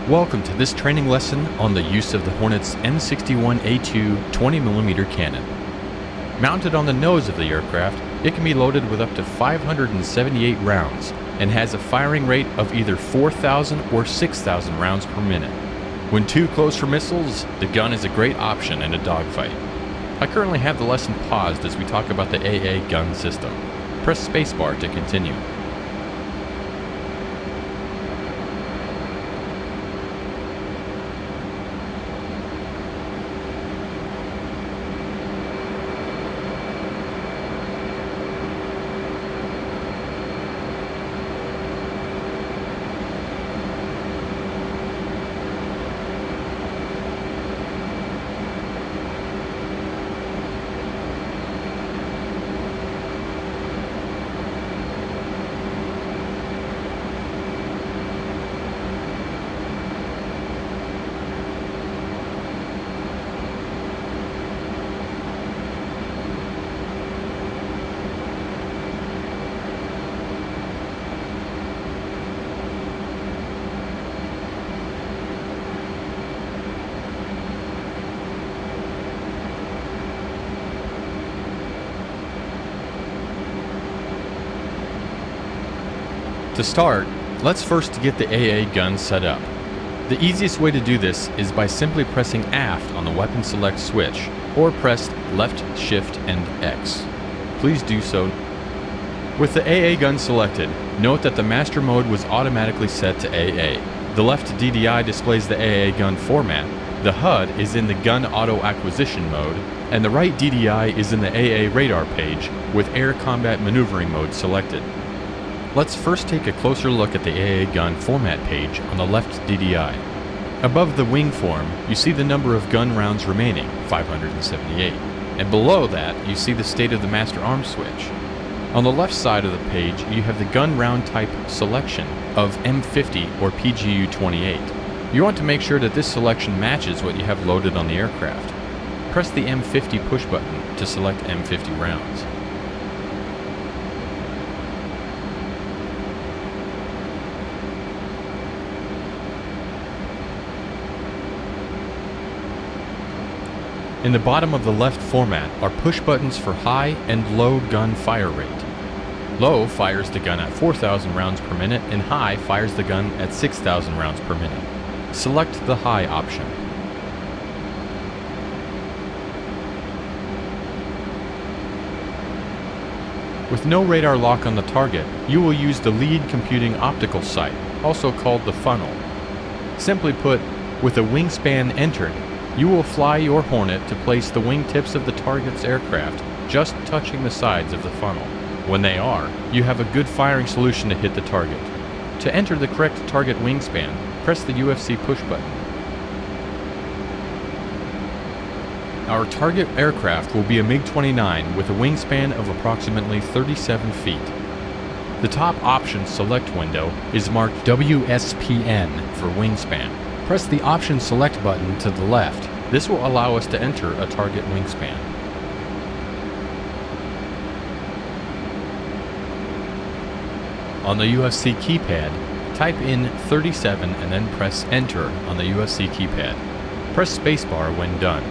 Welcome to this training lesson on the use of the Hornet's M61A2 20mm cannon. Mounted on the nose of the aircraft, it can be loaded with up to 578 rounds and has a firing rate of either 4,000 or 6,000 rounds per minute. When too close for missiles, the gun is a great option in a dogfight. I currently have the lesson paused as we talk about the AA gun system. Press spacebar to continue. To start, let's first get the AA gun set up. The easiest way to do this is by simply pressing aft on the weapon select switch, or press left shift and X. Please do so. With the AA gun selected, note that the master mode was automatically set to AA. The left DDI displays the AA gun format, the HUD is in the gun auto acquisition mode, and the right DDI is in the AA radar page with air combat maneuvering mode selected. Let's first take a closer look at the AA gun format page on the left DDI. Above the wing form, you see the number of gun rounds remaining, 578, and below that you see the state of the master arm switch. On the left side of the page you have the gun round type selection of M50 or PGU-28. You want to make sure that this selection matches what you have loaded on the aircraft. Press the M50 push button to select M50 rounds. In the bottom of the left format are push buttons for high and low gun fire rate. Low fires the gun at 4,000 rounds per minute and high fires the gun at 6,000 rounds per minute. Select the high option. With no radar lock on the target, you will use the lead computing optical sight, also called the funnel. Simply put, with a wingspan entered, you will fly your Hornet to place the wingtips of the target's aircraft just touching the sides of the funnel. When they are, you have a good firing solution to hit the target. To enter the correct target wingspan, press the UFC push button. Our target aircraft will be a MiG-29 with a wingspan of approximately 37 feet. The top option select window is marked WSPN for wingspan. Press the option select button to the left. This will allow us to enter a target wingspan. On the UFC keypad, type in 37 and then press enter on the UFC keypad. Press spacebar when done.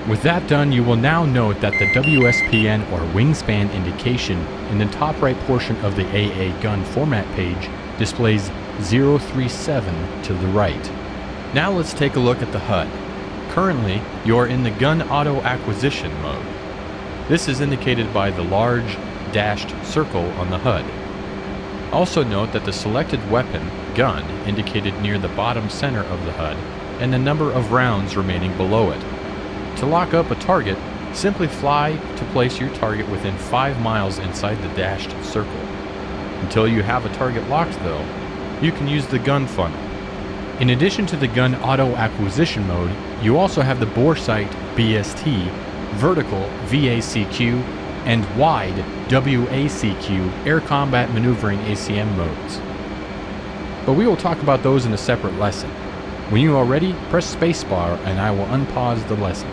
With that done, you will now note that the WSPN or wingspan indication in the top right portion of the AA gun format page displays 037 to the right. Now let's take a look at the HUD. Currently, you are in the gun auto acquisition mode. This is indicated by the large dashed circle on the HUD. Also note that the selected weapon, gun, indicated near the bottom center of the HUD, and the number of rounds remaining below it. To lock up a target, simply fly to place your target within 5 miles inside the dashed circle. Until you have a target locked though, you can use the gun funnel. In addition to the gun auto acquisition mode, you also have the bore sight BST, vertical VACQ, and wide WACQ air combat maneuvering ACM modes. But we will talk about those in a separate lesson. When you are ready, press spacebar and I will unpause the lesson.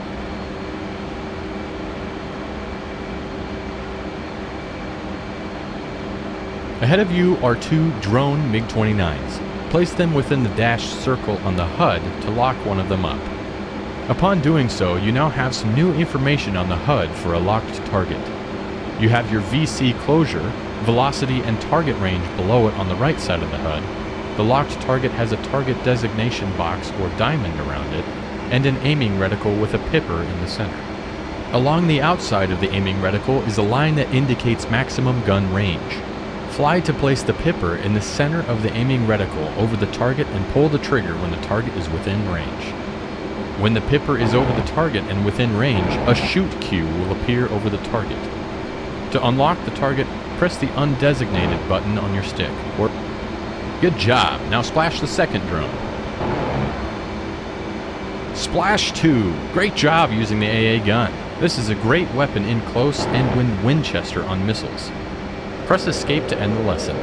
Ahead of you are two drone MiG-29s. Place them within the dashed circle on the HUD to lock one of them up. Upon doing so, you now have some new information on the HUD for a locked target. You have your VC closure, velocity and target range below it on the right side of the HUD. The locked target has a target designation box or diamond around it, and an aiming reticle with a pipper in the center. Along the outside of the aiming reticle is a line that indicates maximum gun range. Fly to place the pipper in the center of the aiming reticle over the target and pull the trigger when the target is within range. When the pipper is over the target and within range, a shoot cue will appear over the target. To unlock the target, press the undesignated button on your stick. Good job! Now splash the second drone. Splash 2! Great job using the AA gun. This is a great weapon in close and with Winchester on missiles. Press escape to end the lesson.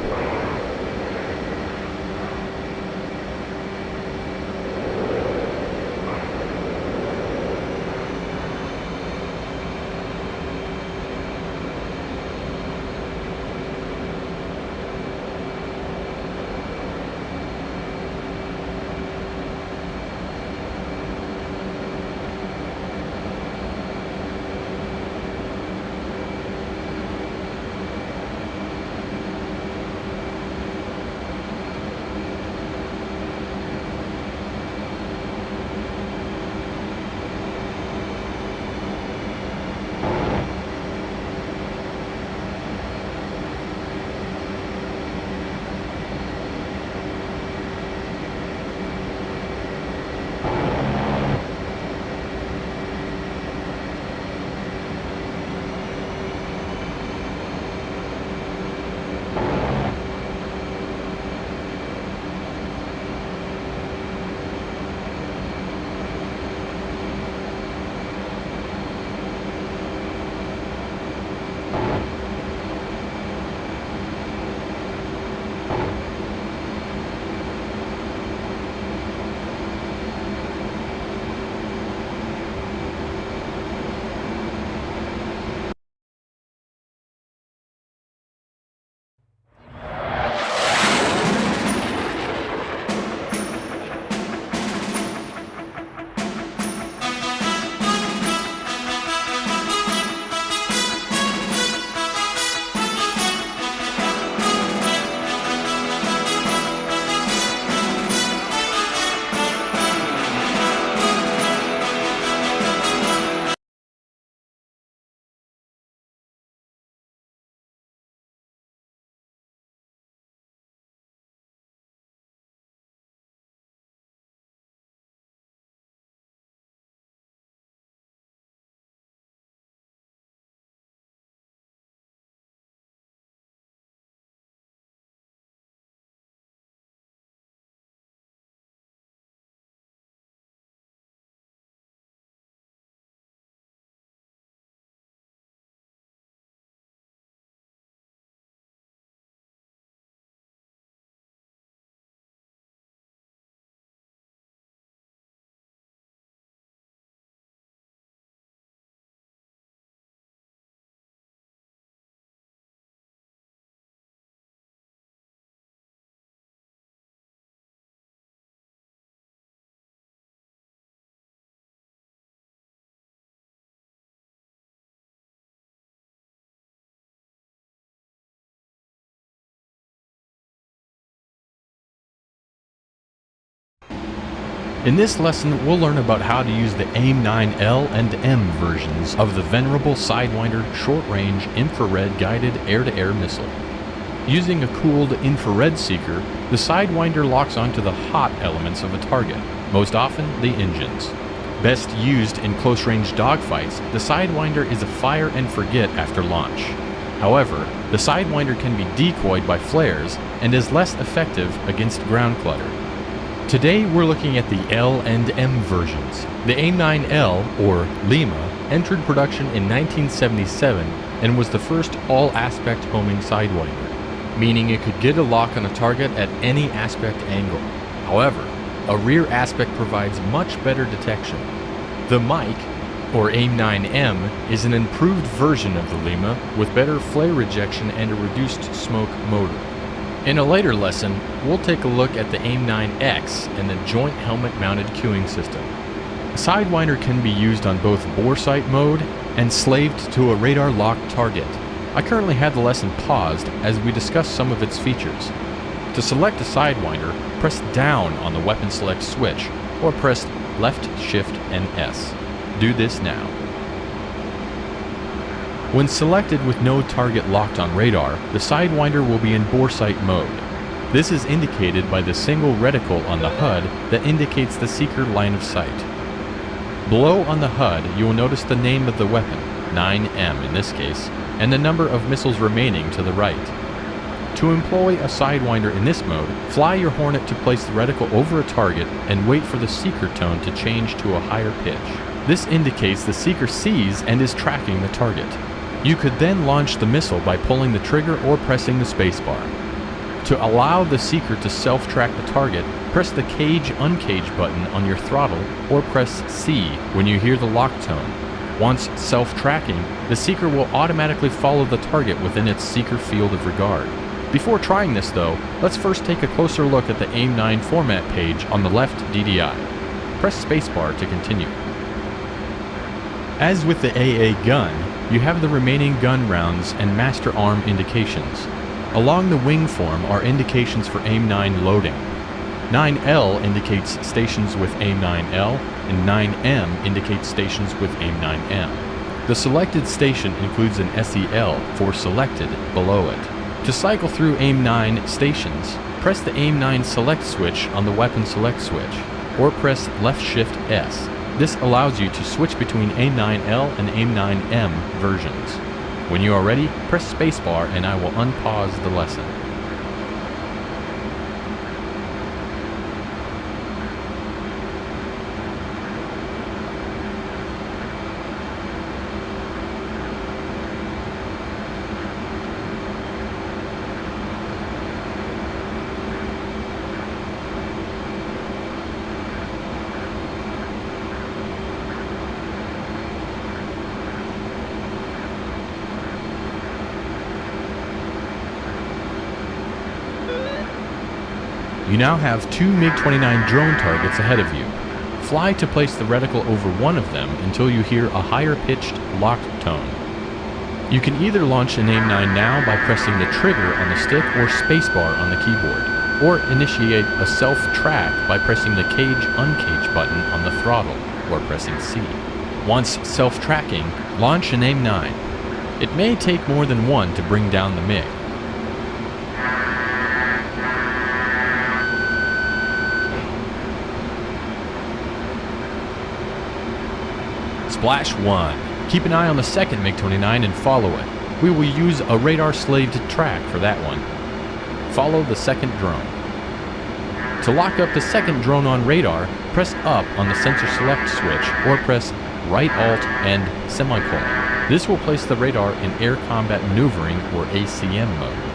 In this lesson, we'll learn about how to use the AIM-9L and M versions of the venerable Sidewinder short-range infrared guided air-to-air missile. Using a cooled infrared seeker, the Sidewinder locks onto the hot elements of a target, most often the engines. Best used in close-range dogfights, the Sidewinder is a fire and forget after launch. However, the Sidewinder can be decoyed by flares and is less effective against ground clutter. Today we're looking at the L and M versions. The AIM-9L, or Lima, entered production in 1977 and was the first all-aspect homing Sidewinder, meaning it could get a lock on a target at any aspect angle. However, a rear aspect provides much better detection. The mic, or AIM-9M, is an improved version of the Lima with better flare rejection and a reduced smoke motor. In a later lesson, we'll take a look at the AIM-9X and the joint helmet-mounted cueing system. A Sidewinder can be used on both bore sight mode and slaved to a radar-locked target. I currently have the lesson paused as we discuss some of its features. To select a Sidewinder, press down on the weapon select switch, or press left, shift, and S. Do this now. When selected with no target locked on radar, the Sidewinder will be in bore sight mode. This is indicated by the single reticle on the HUD that indicates the seeker line of sight. Below on the HUD, you will notice the name of the weapon, 9M in this case, and the number of missiles remaining to the right. To employ a Sidewinder in this mode, fly your Hornet to place the reticle over a target and wait for the seeker tone to change to a higher pitch. This indicates the seeker sees and is tracking the target. You could then launch the missile by pulling the trigger or pressing the spacebar. To allow the seeker to self-track the target, press the cage-uncage button on your throttle or press C when you hear the lock tone. Once self-tracking, the seeker will automatically follow the target within its seeker field of regard. Before trying this though, let's first take a closer look at the AIM-9 format page on the left DDI. Press spacebar to continue. As with the AA gun, you have the remaining gun rounds and master arm indications. Along the wing form are indications for AIM-9 loading. 9L indicates stations with AIM-9L, and 9M indicates stations with AIM-9M. The selected station includes an SEL for selected below it. To cycle through AIM-9 stations, press the AIM-9 select switch on the weapon select switch, or press left shift S. This allows you to switch between AIM-9L and AIM-9M versions. When you are ready, press spacebar and I will unpause the lesson. You now have two MiG-29 drone targets ahead of you. Fly to place the reticle over one of them until you hear a higher-pitched locked tone. You can either launch an AIM-9 now by pressing the trigger on the stick or spacebar on the keyboard, or initiate a self-track by pressing the cage-uncage button on the throttle, or pressing C. Once self-tracking, launch an AIM-9. It may take more than one to bring down the MiG. Splash 1. Keep an eye on the second MiG-29 and follow it. We will use a radar-slaved track for that one. Follow the second drone. To lock up the second drone on radar, press up on the sensor select switch or press right alt and semicolon. This will place the radar in air combat maneuvering or ACM mode.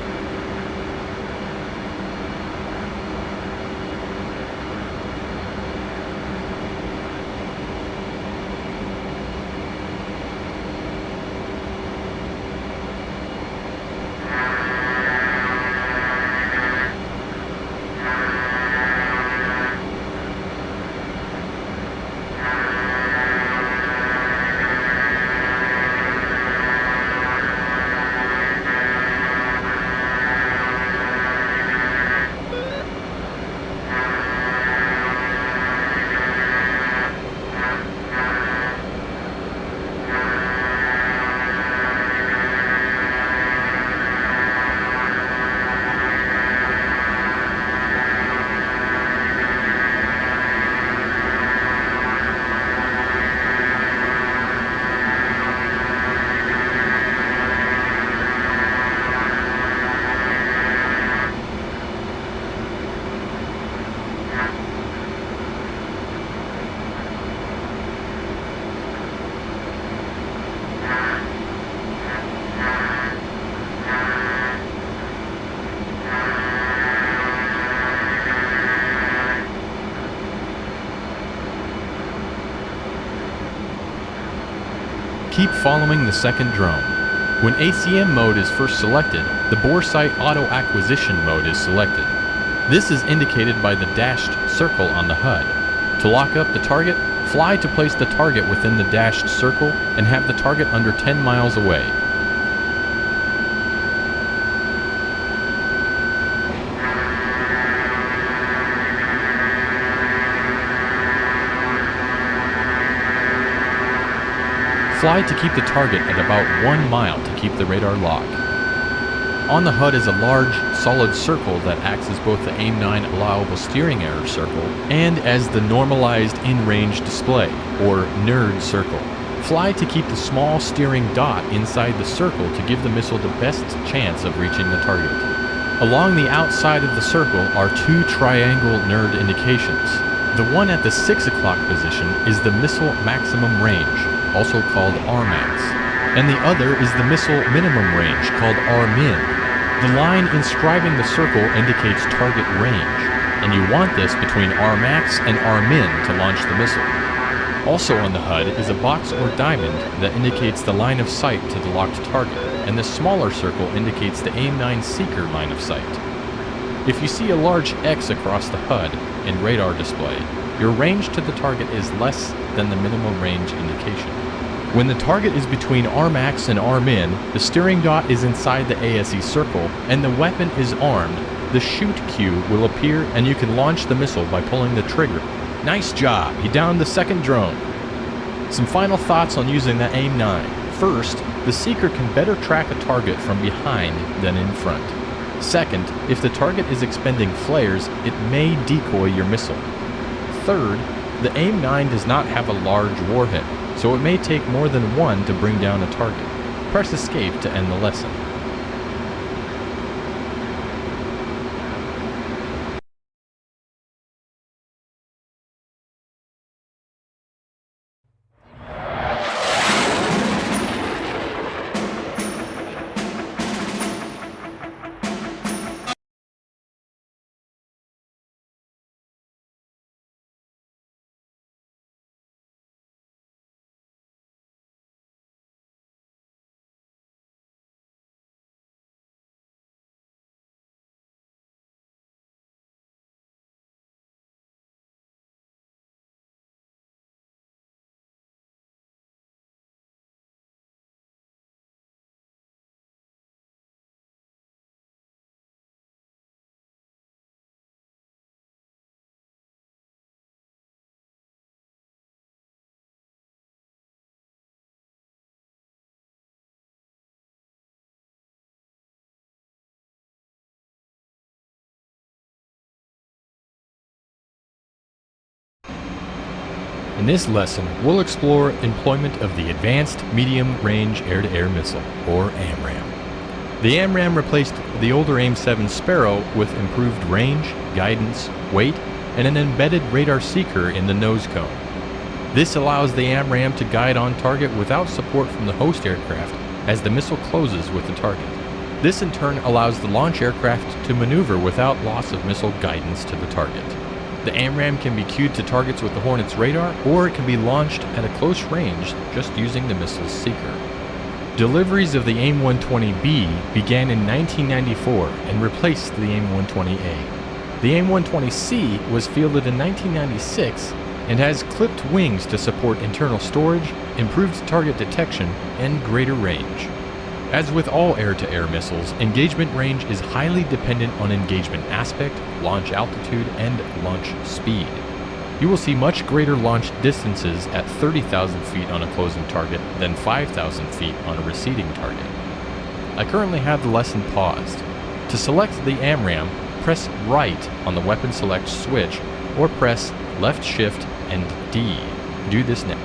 keep following the second drone. When ACM mode is first selected, the bore sight auto acquisition mode is selected. This is indicated by the dashed circle on the HUD. To lock up the target, fly to place the target within the dashed circle and have the target under 10 miles away. Fly to keep the target at about 1 mile to keep the radar lock. On the HUD is a large, solid circle that acts as both the AIM-9 allowable steering error circle and as the normalized in-range display, or NERD circle. Fly to keep the small steering dot inside the circle to give the missile the best chance of reaching the target. Along the outside of the circle are 2 triangle NERD indications. The one at the 6 o'clock position is the missile maximum range, also called RMAX, and the other is the missile minimum range, called RMIN. The line inscribing the circle indicates target range, and you want this between RMAX and RMIN to launch the missile. Also on the HUD is a box or diamond that indicates the line of sight to the locked target, and the smaller circle indicates the AIM-9 seeker line of sight. If you see a large X across the HUD in radar display, your range to the target is less than the minimum range indication. When the target is between RMAX and RMIN, the steering dot is inside the ASE circle and the weapon is armed. The shoot cue will appear and you can launch the missile by pulling the trigger. Nice job, you downed the second drone. Some final thoughts on using the AIM-9. First, the seeker can better track a target from behind than in front. Second, if the target is expending flares, it may decoy your missile. Third, the AIM-9 does not have a large warhead, so it may take more than one to bring down a target. Press escape to end the lesson. In this lesson, we'll explore employment of the Advanced Medium Range Air-to-Air Missile, or AMRAAM. The AMRAAM replaced the older AIM-7 Sparrow with improved range, guidance, weight, and an embedded radar seeker in the nose cone. This allows the AMRAAM to guide on target without support from the host aircraft as the missile closes with the target. This in turn allows the launch aircraft to maneuver without loss of missile guidance to the target. The AMRAAM can be cued to targets with the Hornet's radar, or it can be launched at a close range just using the missile's seeker. Deliveries of the AIM-120B began in 1994 and replaced the AIM-120A. The AIM-120C was fielded in 1996 and has clipped wings to support internal storage, improved target detection, and greater range. As with all air-to-air missiles, engagement range is highly dependent on engagement aspect, launch altitude, and launch speed. You will see much greater launch distances at 30,000 feet on a closing target than 5,000 feet on a receding target. I currently have the lesson paused. To select the AMRAAM, press right on the weapon select switch or press left shift and D. Do this now.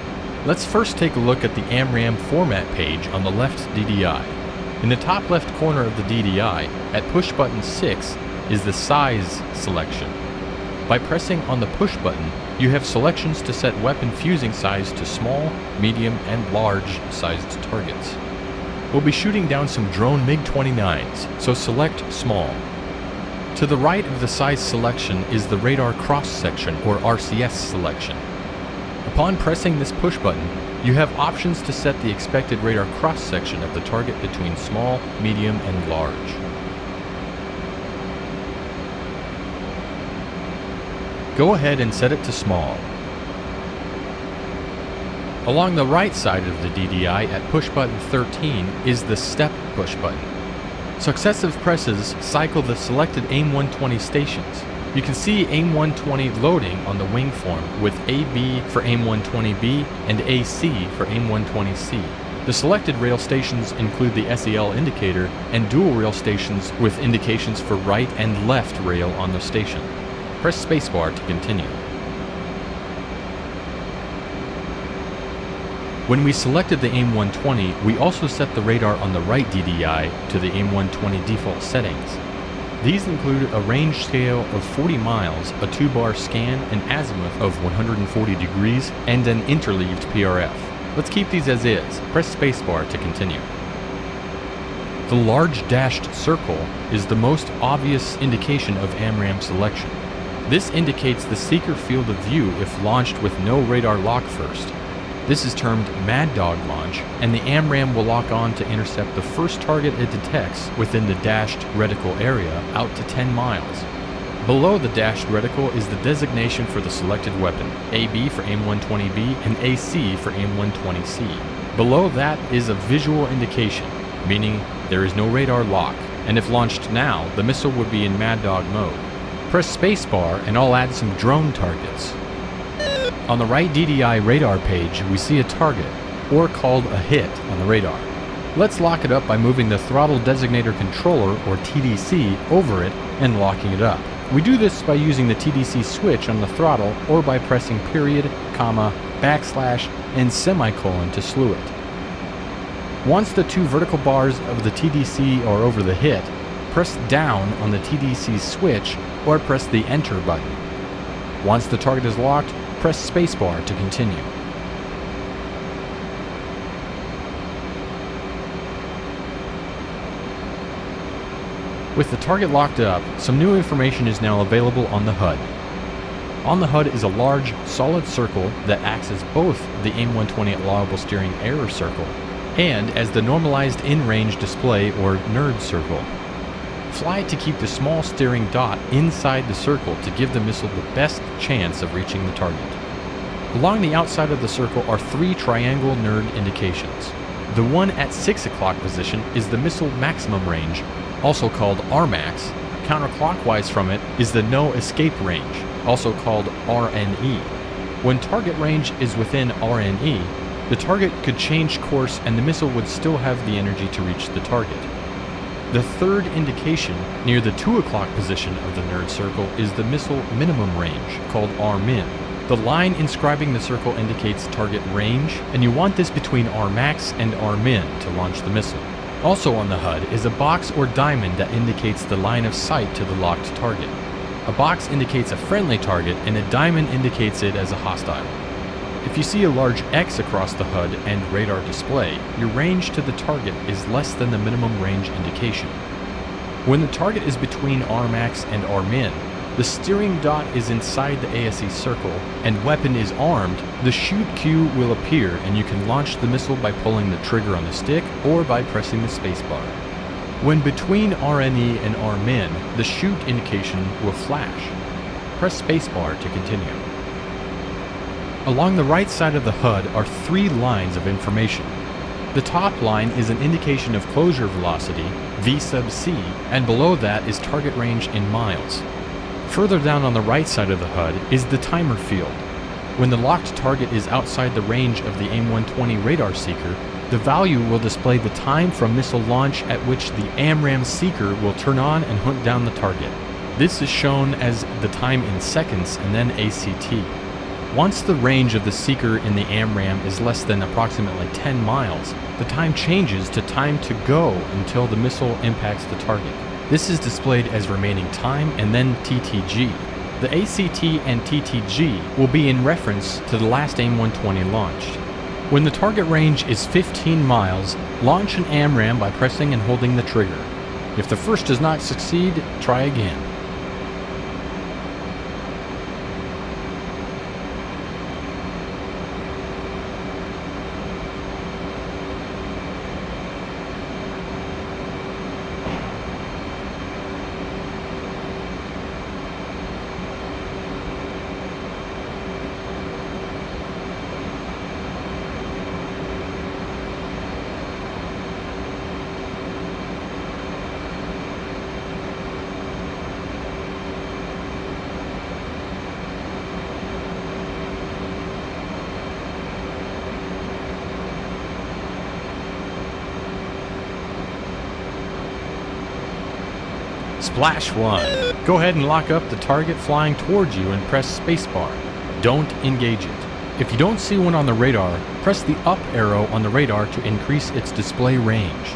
Let's first take a look at the AMRAAM format page on the left DDI. In the top left corner of the DDI, at push button 6, is the size selection. By pressing on the push button, you have selections to set weapon fusing size to small, medium, and large sized targets. We'll be shooting down some drone MiG-29s, so select small. To the right of the size selection is the radar cross section or RCS selection. Upon pressing this push button, You have options to set the expected radar cross-section of the target between small, medium, and large. Go ahead and set it to small. Along the right side of the DDI at push button 13 is the step push button. Successive presses cycle the selected AIM-120 stations. You can see AIM-120 loading on the wing form with AB for AIM-120B and AC for AIM-120C. The selected rail stations include the SEL indicator and dual rail stations with indications for right and left rail on the station. Press spacebar to continue. When we selected the AIM-120, we also set the radar on the right DDI to the AIM-120 default settings. These include a range scale of 40 miles, a 2-bar scan, an azimuth of 140 degrees, and an interleaved PRF. Let's keep these as is. Press spacebar to continue. The large dashed circle is the most obvious indication of AMRAAM selection. This indicates the seeker field of view if launched with no radar lock first. This is termed Maddabbo launch, and the AMRAAM will lock on to intercept the first target it detects within the dashed reticle area out to 10 miles. Below the dashed reticle is the designation for the selected weapon, AB for AIM-120B and AC for AIM-120C. Below that is a visual indication, meaning there is no radar lock, and if launched now, the missile would be in Maddabbo mode. Press spacebar and I'll add some drone targets. On the right DDI radar page, we see a target, or called a hit, on the radar. Let's lock it up by moving the Throttle Designator Controller, or TDC, over it and locking it up. We do this by using the TDC switch on the throttle or by pressing period, comma, backslash, and semicolon to slew it. Once the two vertical bars of the TDC are over the hit, press down on the TDC switch or press the enter button. Once the target is locked, press spacebar to continue. With the target locked up, some new information is now available on the HUD. On the HUD is a large, solid circle that acts as both the AIM-120 allowable steering error circle and as the normalized in-range display or NERD circle. Fly to keep the small steering dot inside the circle to give the missile the best chance of reaching the target. Along the outside of the circle are 3 triangle NERD indications. The one at 6 o'clock position is the missile maximum range, also called RMAX. Counterclockwise from it is the no escape range, also called RNE. When target range is within RNE, the target could change course and the missile would still have the energy to reach the target. The third indication, near the 2 o'clock position of the NERD circle, is the missile minimum range, called RMIN. The line inscribing the circle indicates target range, and you want this between RMAX and RMIN to launch the missile. Also on the HUD is a box or diamond that indicates the line of sight to the locked target. A box indicates a friendly target, and a diamond indicates it as a hostile. If you see a large X across the HUD and radar display, your range to the target is less than the minimum range indication. When the target is between RMAX and RMIN, the steering dot is inside the ASE circle, and weapon is armed, the shoot cue will appear and you can launch the missile by pulling the trigger on the stick or by pressing the spacebar. When between RNE and RMIN, the shoot indication will flash. Press spacebar to continue. Along the right side of the HUD are 3 lines of information. The top line is an indication of closure velocity, V sub c, and below that is target range in miles. Further down on the right side of the HUD is the timer field. When the locked target is outside the range of the AIM-120 radar seeker, the value will display the time from missile launch at which the AMRAAM seeker will turn on and hunt down the target. This is shown as the time in seconds and then ACT. Once the range of the seeker in the AMRAAM is less than approximately 10 miles, the time changes to time to go until the missile impacts the target. This is displayed as remaining time and then TTG. The ACT and TTG will be in reference to the last AIM-120 launched. When the target range is 15 miles, launch an AMRAAM by pressing and holding the trigger. If the first does not succeed, try again. Splash 1. Go ahead and lock up the target flying towards you and press spacebar. Don't engage it. If you don't see one on the radar, press the up arrow on the radar to increase its display range.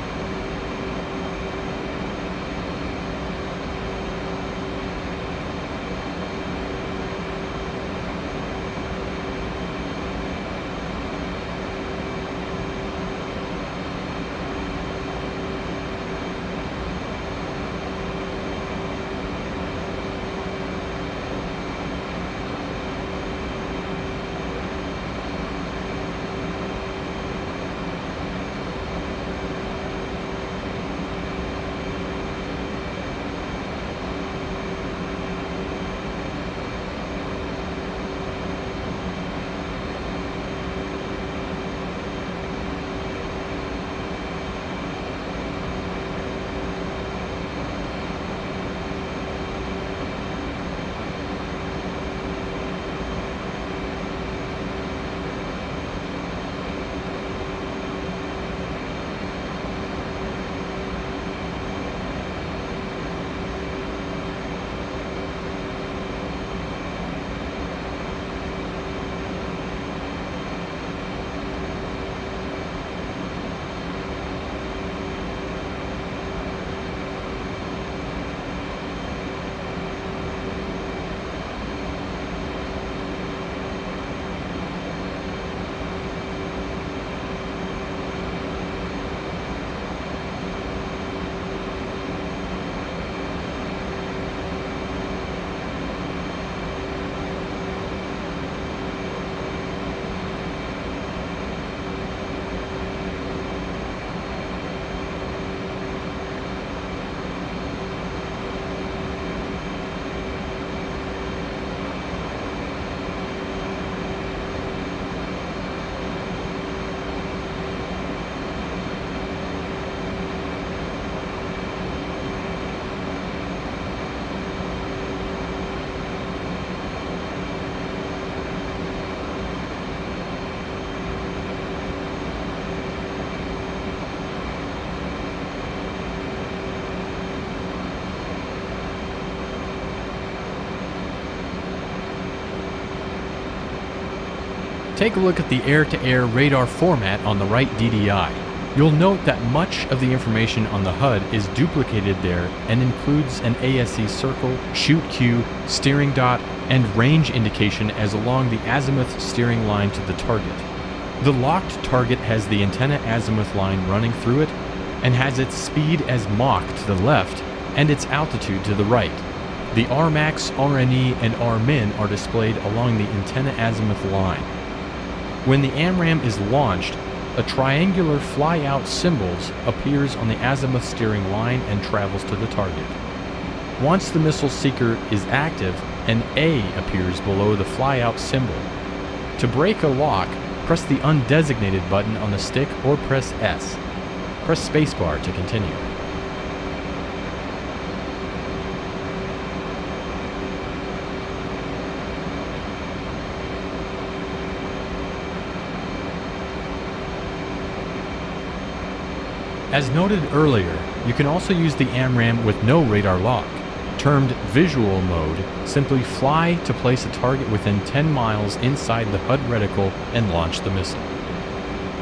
Take a look at the air-to-air radar format on the right DDI. You'll note that much of the information on the HUD is duplicated there and includes an ASE circle, shoot cue, steering dot, and range indication as along the azimuth steering line to the target. The locked target has the antenna azimuth line running through it and has its speed as Mach to the left and its altitude to the right. The Rmax, Rne, and Rmin are displayed along the antenna azimuth line. When the AMRAAM is launched, a triangular fly-out symbol appears on the azimuth steering line and travels to the target. Once the missile seeker is active, an A appears below the fly-out symbol. To break a lock, press the undesignated button on the stick or press S. Press spacebar to continue. As noted earlier, you can also use the AMRAAM with no radar lock. Termed visual mode, simply fly to place a target within 10 miles inside the HUD reticle and launch the missile.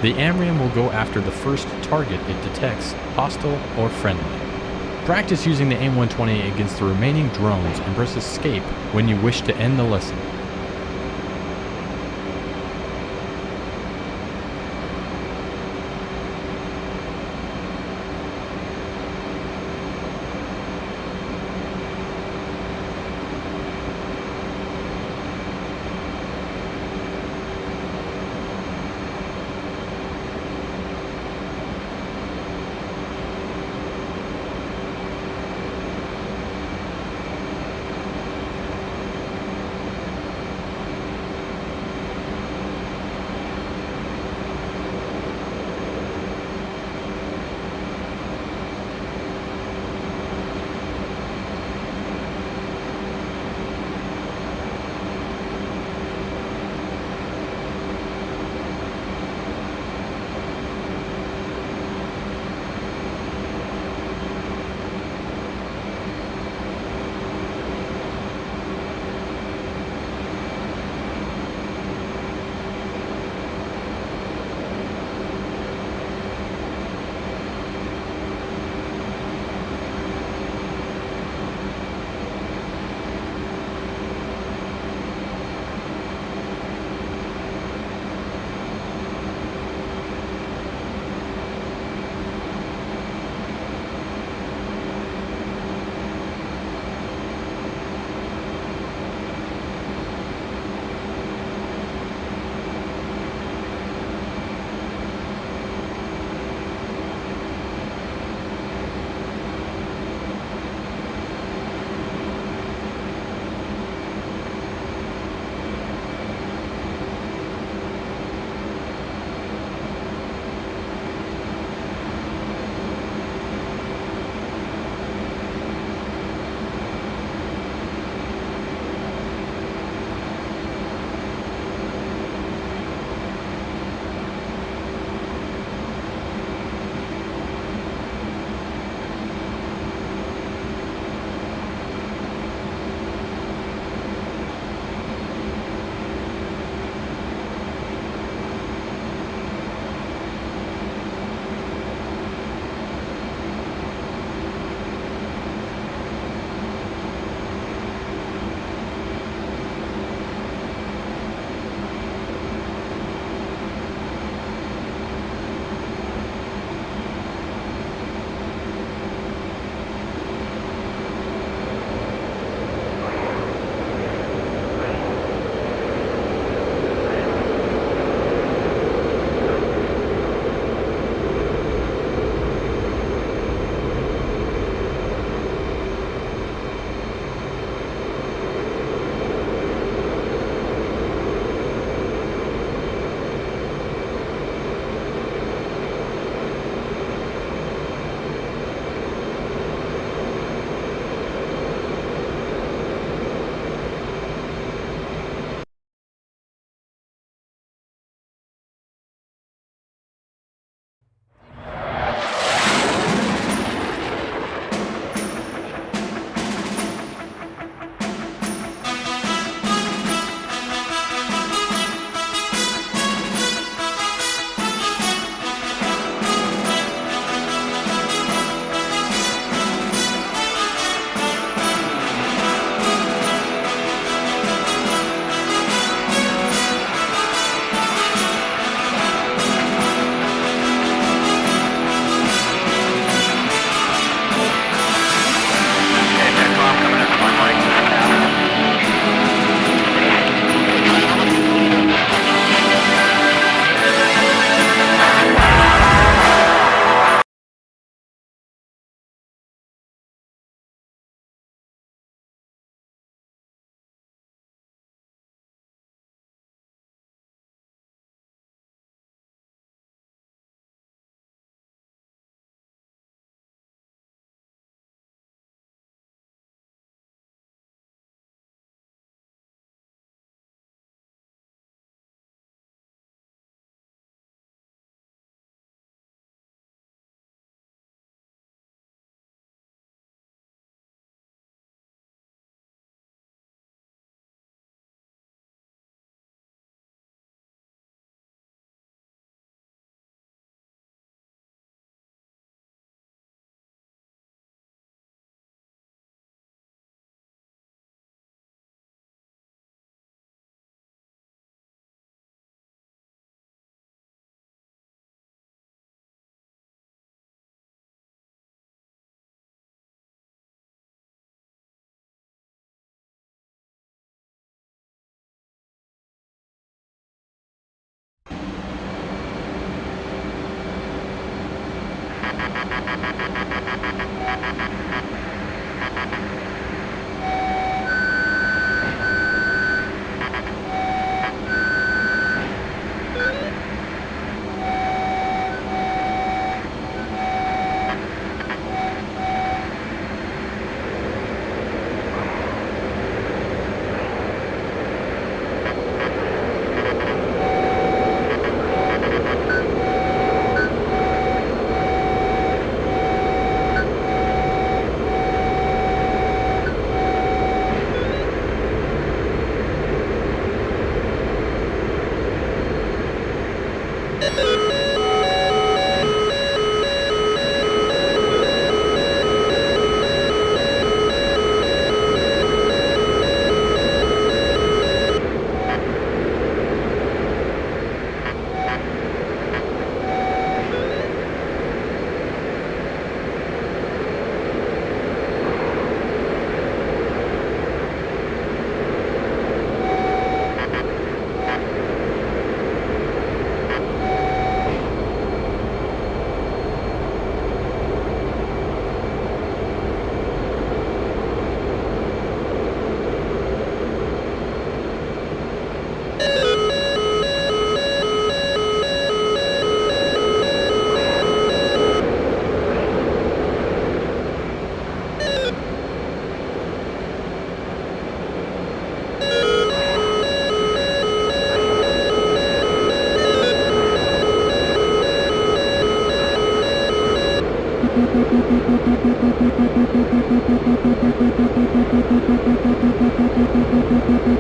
The AMRAAM will go after the first target it detects, hostile or friendly. Practice using the AIM-120 against the remaining drones and press escape when you wish to end the lesson.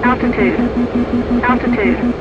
Altitude. Altitude.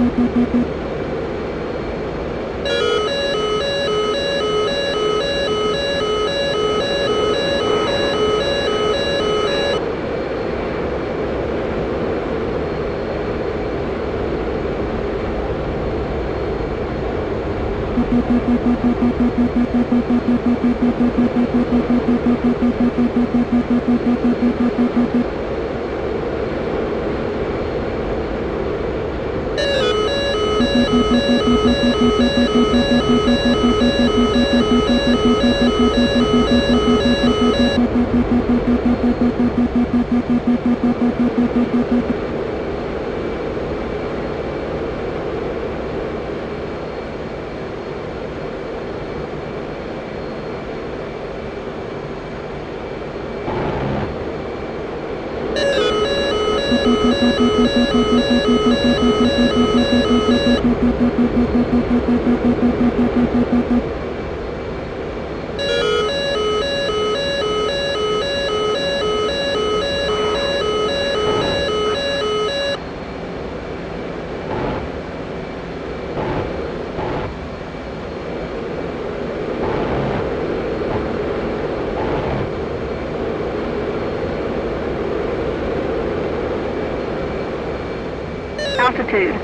Altitude.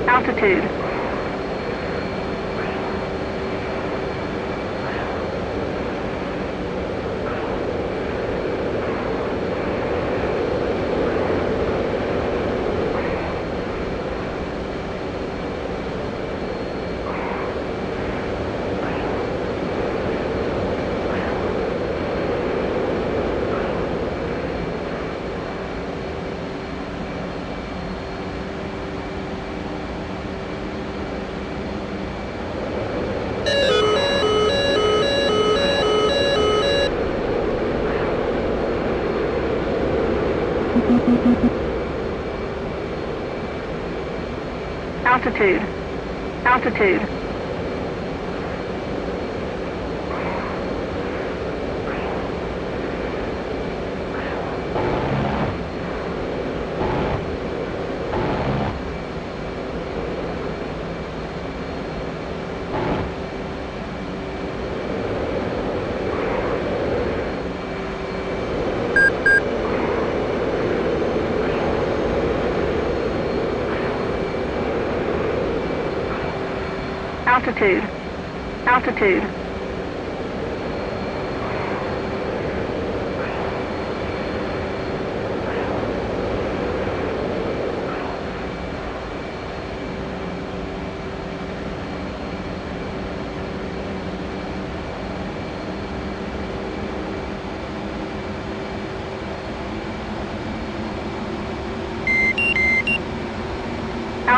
Altitude. Altitude. Altitude. Altitude. Altitude.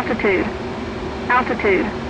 altitude, altitude.